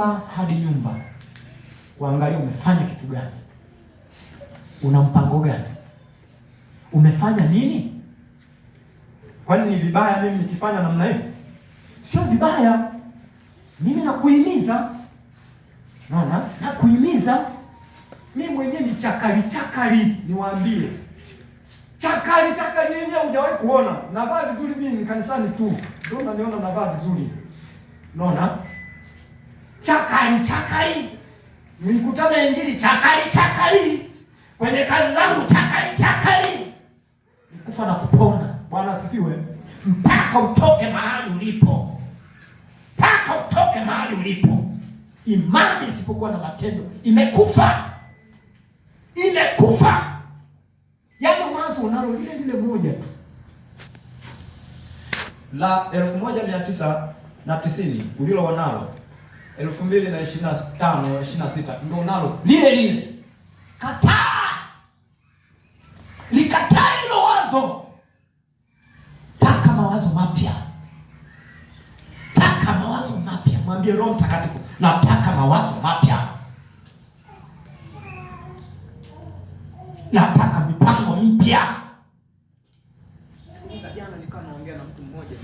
hadi nyumba, kuangalia umefanya kitu gani, una mpango gani, umefanya nini. Kwani ni vibaya mimi nikifanya namna hiyo? Sio vibaya. Mimi nakuhimiza, naona nakuhimiza. Mimi mwenyewe ni chakali, niwaambie. Chakali yenyewe hujawahi kuona. Navaa vizuri mimi kanisani tu. Ndio unaniona navaa vizuri. Unaona? Chakali. Nilikutana Injili chakali. Kwenye kazi zangu chakali. Nikufa na kupona. Bwana asifiwe. Mpaka utoke mahali ulipo. Imani isipokuwa na matendo imekufa. Yaani mwanzo unalo lile moja tu la 1990 ulilo wanalo 2025 26 ndio unalo lile. Likataa hilo wazo. Taka mawazo mapya. Mwambie Roho Mtakatifu, nataka mawazo mapya. Nataka mipango mipya.